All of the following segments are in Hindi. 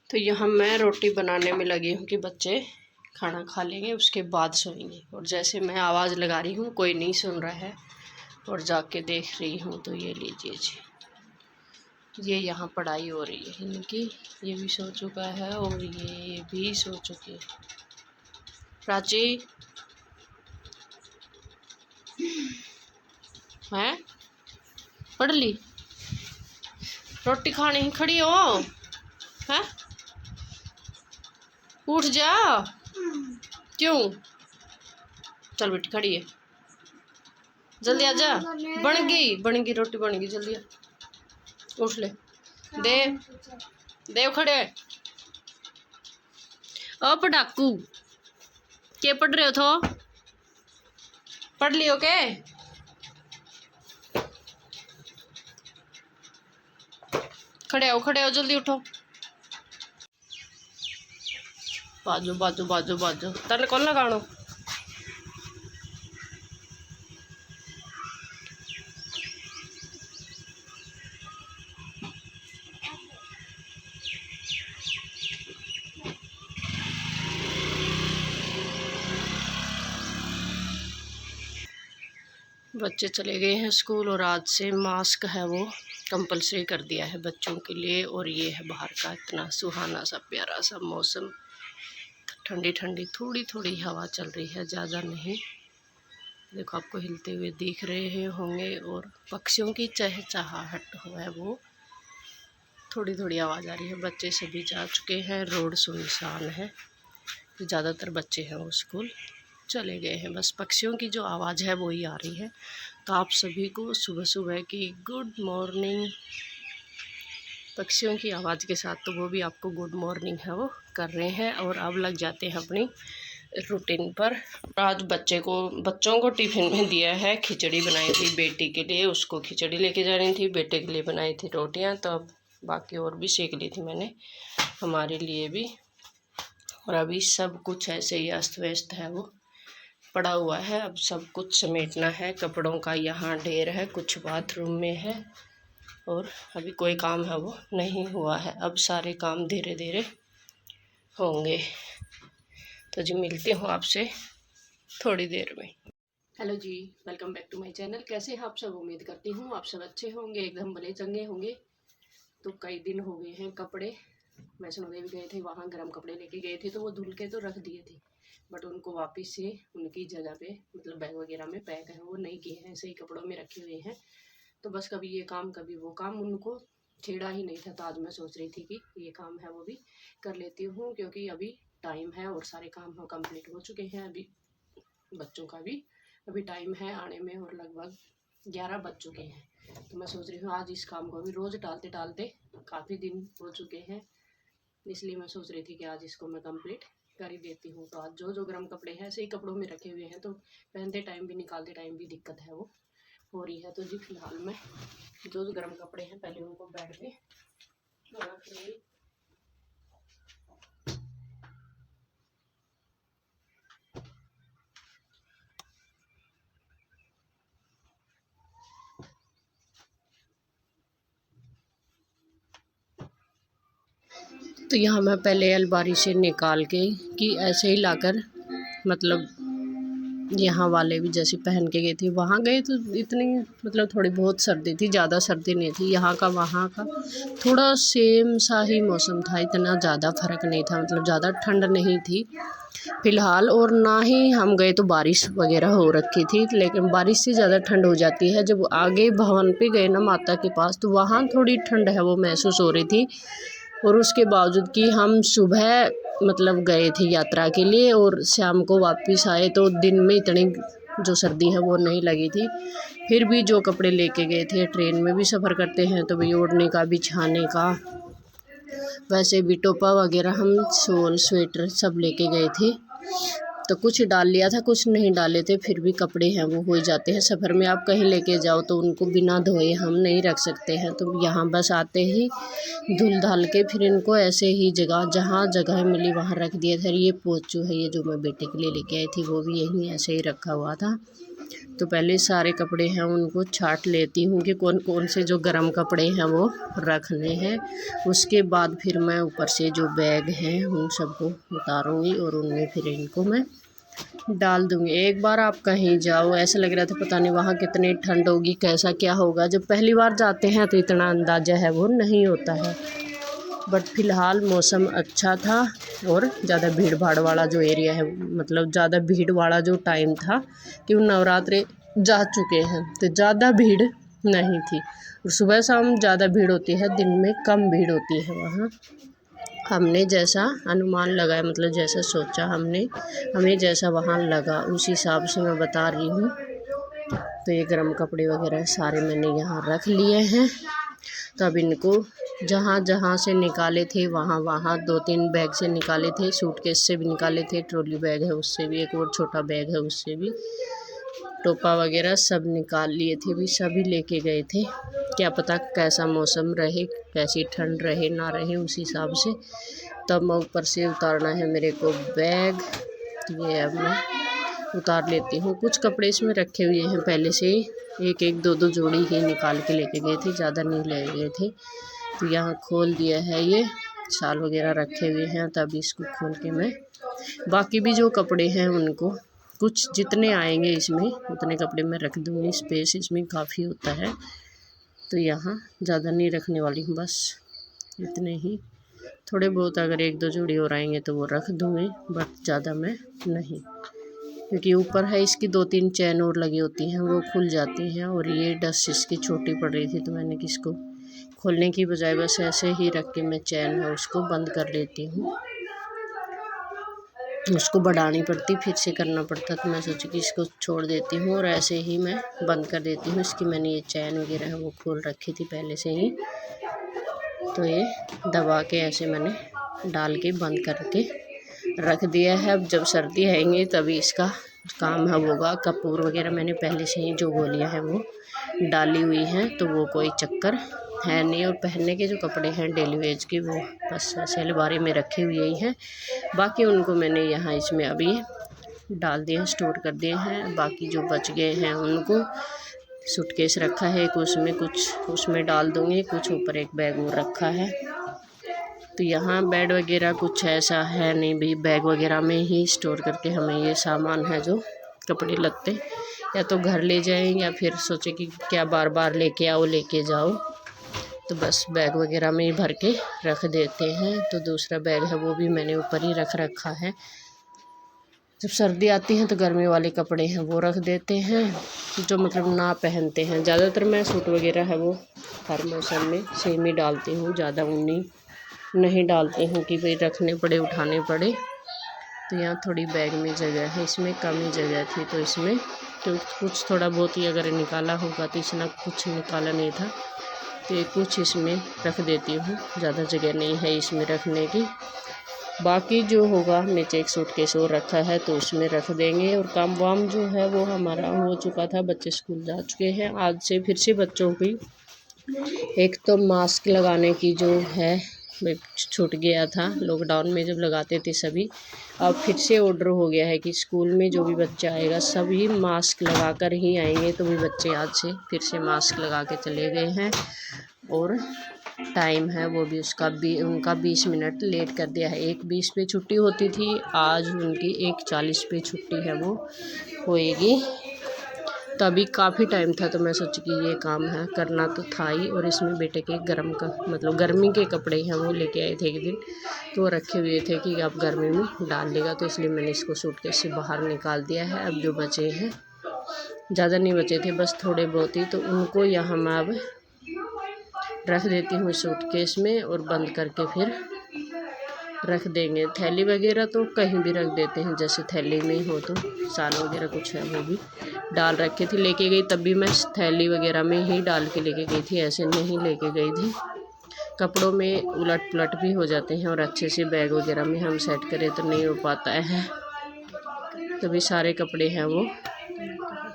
तो यहाँ मैं रोटी बनाने में लगी हूँ कि बच्चे खाना खा लेंगे उसके बाद सोएंगे। और जैसे मैं आवाज़ लगा रही हूँ कोई नहीं सुन रहा है और जाके देख रही हूँ। तो ये लीजिए जी, ये यहाँ पढ़ाई हो रही है इनकी। ये भी सो चुका है और ये भी सो चुकी है। प्राची हैं पढ़ ली? रोटी खाने ही खड़ी हो हैं? उठ जा। क्यों? चल बेटी खड़ी है, जल्दी आ जा। बन गई रोटी बन गई, जल्दी आ। उठ ले, देव खड़े। ओ पटाकू के पढ़ रहे हो? तो पढ़ लियो के? खड़े हो जल्दी उठो। बाजू बाजू बाजू बाजू तेने कौन लगाणो? बच्चे चले गए हैं स्कूल और आज से मास्क है वो कंपलसरी कर दिया है बच्चों के लिए। और ये है बाहर का इतना सुहाना सा प्यारा सा मौसम, ठंडी ठंडी थोड़ी थोड़ी हवा चल रही है, ज़्यादा नहीं। देखो आपको हिलते हुए दिख रहे होंगे और पक्षियों की चहचहाहट है वो थोड़ी थोड़ी आवाज़ आ रही है। बच्चे सभी जा चुके हैं, रोड सुनसान है, ज़्यादातर बच्चे हैं वो स्कूल चले गए हैं। बस पक्षियों की जो आवाज़ है वो ही आ रही है। तो आप सभी को सुबह सुबह की गुड मॉर्निंग। पक्षियों की आवाज़ के साथ तो वो भी आपको गुड मॉर्निंग है वो कर रहे हैं। और अब लग जाते हैं अपनी रूटीन पर। आज बच्चों को टिफ़िन में दिया है, खिचड़ी बनाई थी बेटी के लिए, उसको खिचड़ी लेके जानी थी। बेटे के लिए बनाई थी रोटियां, तो अब बाकी और भी सेक ली थी मैंने हमारे लिए भी। और अभी सब कुछ ऐसे ही अस्त व्यस्त है वो पड़ा हुआ है। अब सब कुछ समेटना है, कपड़ों का यहाँ ढेर है, कुछ बाथरूम में है और अभी कोई काम है वो नहीं हुआ है। अब सारे काम धीरे धीरे होंगे। तो जी मिलती हूँ आपसे थोड़ी देर में। Hello ji, welcome back to my channel. कैसे हैं आप सब? उम्मीद करती हूँ आप सब अच्छे होंगे, एकदम भले चंगे होंगे। तो कई दिन हो गए हैं, कपड़े वैष्णो देवी गए थे, वहाँ गर्म कपड़े लेके गए थे तो वो धुल के तो रख दिए थे, बट उनको वापस से उनकी जगह पे मतलब बैग वगैरह में पैक है वो नहीं किए हैं, ऐसे ही कपड़ों में रखे हुए हैं। तो बस कभी ये काम कभी वो काम, उनको छेड़ा ही नहीं था। तो आज मैं सोच रही थी कि ये काम है वो भी कर लेती हूँ, क्योंकि अभी टाइम है और सारे काम हो कंप्लीट हो चुके हैं। अभी बच्चों का भी अभी टाइम है आने में और लगभग 11 बज चुके हैं। तो मैं सोच रही हूँ आज इस काम को भी रोज़ टालते टालते काफ़ी दिन हो चुके हैं, इसलिए मैं सोच रही थी कि आज इसको मैं कंप्लीट कर ही देती हूँ। तो आज जो गर्म कपड़े हैं ऐसे ही कपड़ों में रखे हुए हैं, तो पहनते टाइम भी निकालते टाइम भी दिक्कत है वो हो रही है। तो जी फिलहाल मैं जो गर्म कपड़े हैं पहले उनको बेड पे रख रही। तो यहाँ मैं पहले अलमारी से निकाल के कि ऐसे ही लाकर मतलब यहाँ वाले भी जैसे पहन के गई थी, वहाँ गए तो इतनी मतलब थोड़ी बहुत सर्दी थी, ज़्यादा सर्दी नहीं थी। यहाँ का वहाँ का थोड़ा सेम सा ही मौसम था, इतना ज़्यादा फ़र्क नहीं था, मतलब ज़्यादा ठंड नहीं थी फ़िलहाल। और ना ही हम गए तो बारिश वगैरह हो रखी थी, लेकिन बारिश से ज़्यादा ठंड हो जाती है जब आगे भवन पे गए ना माता के पास, तो वहाँ थोड़ी ठंड है वो महसूस हो रही थी। और उसके बावजूद कि हम सुबह मतलब गए थे यात्रा के लिए और शाम को वापस आए, तो दिन में इतनी जो सर्दी है वो नहीं लगी थी। फिर भी जो कपड़े लेके गए थे, ट्रेन में भी सफ़र करते हैं तो भी ओढ़ने का, बिछाने का, वैसे भी टोपा वगैरह हम शॉल स्वेटर सब लेके गए थे। तो कुछ डाल लिया था, कुछ नहीं डाले थे, फिर भी कपड़े हैं वो हो जाते हैं। सफ़र में आप कहीं लेके जाओ तो उनको बिना धोए हम नहीं रख सकते हैं। तो यहाँ बस आते ही धुल धाल के फिर इनको ऐसे ही जहाँ जगह मिली वहाँ रख दिया था। ये पोचू है ये जो मैं बेटे के लिए लेके आई थी, वो भी यहीं ऐसे ही रखा हुआ था। तो पहले सारे कपड़े हैं उनको छाट लेती हूँ कि कौन कौन से जो गर्म कपड़े हैं वो रखने हैं। उसके बाद फिर मैं ऊपर से जो बैग हैं उन सबको उतारूँगी और उनमें फिर इनको मैं डाल दूँगी। एक बार आप कहीं जाओ, ऐसा लग रहा था पता नहीं वहाँ कितनी ठंड होगी, कैसा क्या होगा। जब पहली बार जाते हैं तो इतना अंदाज़ा है वो नहीं होता है। बट फ़िलहाल मौसम अच्छा था और ज़्यादा भीड़ भाड़ वाला जो एरिया है, मतलब ज़्यादा भीड़ वाला जो टाइम था कि वो नवरात्रे जा चुके हैं तो ज़्यादा भीड़ नहीं थी। और सुबह शाम ज़्यादा भीड़ होती है, दिन में कम भीड़ होती है वहाँ। हमने जैसा अनुमान लगाया, मतलब जैसा सोचा हमने, हमें जैसा वहाँ लगा उस हिसाब से मैं बता रही हूँ। तो ये गर्म कपड़े वगैरह सारे मैंने यहाँ रख लिए हैं। तो अब इनको जहाँ जहाँ से निकाले थे वहाँ वहाँ 2-3 बैग से निकाले थे, सूटकेस से भी निकाले थे, ट्रॉली बैग है उससे भी, एक और छोटा बैग है उससे भी, टोपा वगैरह सब निकाल लिए थे, भी सभी लेके गए थे। क्या पता कैसा मौसम रहे, कैसी ठंड रहे ना रहे, उस हिसाब से तब मैं ऊपर से उतारना है मेरे को बैग। ये अब मैं उतार लेती हूँ। कुछ कपड़े इसमें रखे हुए हैं पहले से ही, एक एक दो दो जोड़ी ही निकाल के लेके गए थे, ज़्यादा नहीं ले गए थे। तो यहाँ खोल दिया है, ये शाल वगैरह रखे हुए हैं, तब इसको खोल के मैं बाकी भी जो कपड़े हैं उनको कुछ जितने आएंगे इसमें उतने कपड़े मैं रख दूँगी। स्पेस इसमें काफ़ी होता है तो यहाँ ज़्यादा नहीं रखने वाली हूँ, बस इतने ही। थोड़े बहुत अगर 1-2 जोड़ी और आएंगे तो वो रख दूँगी, बट ज़्यादा मैं नहीं, क्योंकि ऊपर है इसकी 2-3 चैन और लगी होती हैं, वो खुल जाती हैं। और ये डस्ट इसकी छोटी पड़ रही थी तो मैंने किसको खोलने की बजाय बस ऐसे ही रख के मैं चैन है उसको बंद कर लेती हूँ। उसको बढ़ानी पड़ती, फिर से करना पड़ता, तो मैं सोची कि इसको छोड़ देती हूँ और ऐसे ही मैं बंद कर देती हूँ। इसकी मैंने ये चैन वगैरह है वो खोल रखी थी पहले से ही, तो ये दबा के ऐसे मैंने डाल के बंद करके रख दिया है। अब जब सर्दी आएंगी तभी इसका काम है होगा। कपूर वगैरह मैंने पहले से ही जो गोलियां हैं वो डाली हुई हैं, तो वो कोई चक्कर है नहीं। और पहनने के जो कपड़े हैं डेली वेज के वो बस ऐसे अलमारी में रखे हुए ही हैं। बाकी उनको मैंने यहाँ इसमें अभी डाल दिए, स्टोर कर दिए हैं। बाकी जो बच गए हैं उनको सूटकेस रखा है एक, उसमें कुछ उसमें डाल दूँगी, कुछ ऊपर एक बैग और रखा है। तो यहाँ बेड वगैरह कुछ ऐसा है नहीं भी, बैग वगैरह में ही स्टोर करके हमें ये सामान है जो कपड़े लगते या तो घर ले जाएं या फिर सोचे कि क्या बार बार लेके आओ लेके जाओ, तो बस बैग वगैरह में ही भर के रख देते हैं। तो दूसरा बैग है वो भी मैंने ऊपर ही रख रखा है। जब सर्दी आती है तो गर्मी वाले कपड़े हैं वो रख देते हैं, जो मतलब ना पहनते हैं। ज़्यादातर मैं सूट वगैरह है वो हर मौसम में सेम ही डालती हूँ, ज़्यादा ऊनी नहीं डालती हूँ कि भाई रखने पड़े उठाने पड़े। तो यहाँ थोड़ी बैग में जगह है, इसमें कम ही जगह थी तो इसमें तो कुछ थोड़ा बहुत ही अगर निकाला होगा तो इसमें कुछ निकाला नहीं था, तो ये कुछ इसमें रख देती हूँ। ज़्यादा जगह नहीं है इसमें रखने की। बाकी जो होगा नीचे एक सूटकेस और रखा है तो उसमें रख देंगे। और काम वाम जो है वो हमारा हो चुका था, बच्चे स्कूल जा चुके हैं। आज से फिर से बच्चों की एक तो मास्क लगाने की जो है छूट गया था, लॉकडाउन में जब लगाते थे सभी, अब फिर से ऑर्डर हो गया है कि स्कूल में जो भी बच्चा आएगा सभी मास्क लगा कर ही आएंगे। तो भी बच्चे आज से फिर से मास्क लगा के चले गए हैं। और टाइम है वो भी उनका 20 मिनट लेट कर दिया है। 1:20 पे छुट्टी होती थी, आज उनकी 1:40 पे छुट्टी है वो होएगी। तो अभी काफ़ी टाइम था तो मैं सोची कि ये काम है करना तो था ही। और इसमें बेटे के मतलब गर्मी के कपड़े हैं वो लेके आए थे एक दिन, तो वो रखे हुए थे कि अब गर्मी में डाल लेगा, तो इसलिए मैंने इसको सूटकेस से बाहर निकाल दिया है। अब जो बचे हैं, ज़्यादा नहीं बचे थे, बस थोड़े बहुत ही, तो उनको यहाँ मैं अब रख देती हूँ सूटकेस में और बंद करके फिर रख देंगे। थैली वगैरह तो कहीं भी रख देते हैं, जैसे थैली में हो तो साल वगैरह कुछ है वो भी डाल रखे थे। लेके गई तब भी मैं थैली वगैरह में ही डाल के लेके गई थी, ऐसे नहीं लेके गई थी। कपड़ों में उलट पुलट भी हो जाते हैं और अच्छे से बैग वगैरह में हम सेट करें तो नहीं हो पाता है। तो भी सारे कपड़े हैं वो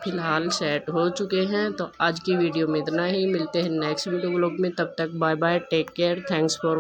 फ़िलहाल सेट हो चुके हैं। तो आज की वीडियो में इतना ही, मिलते हैं नेक्स्ट वीडियो ब्लॉग में, तब तक bye bye, take care, thanks for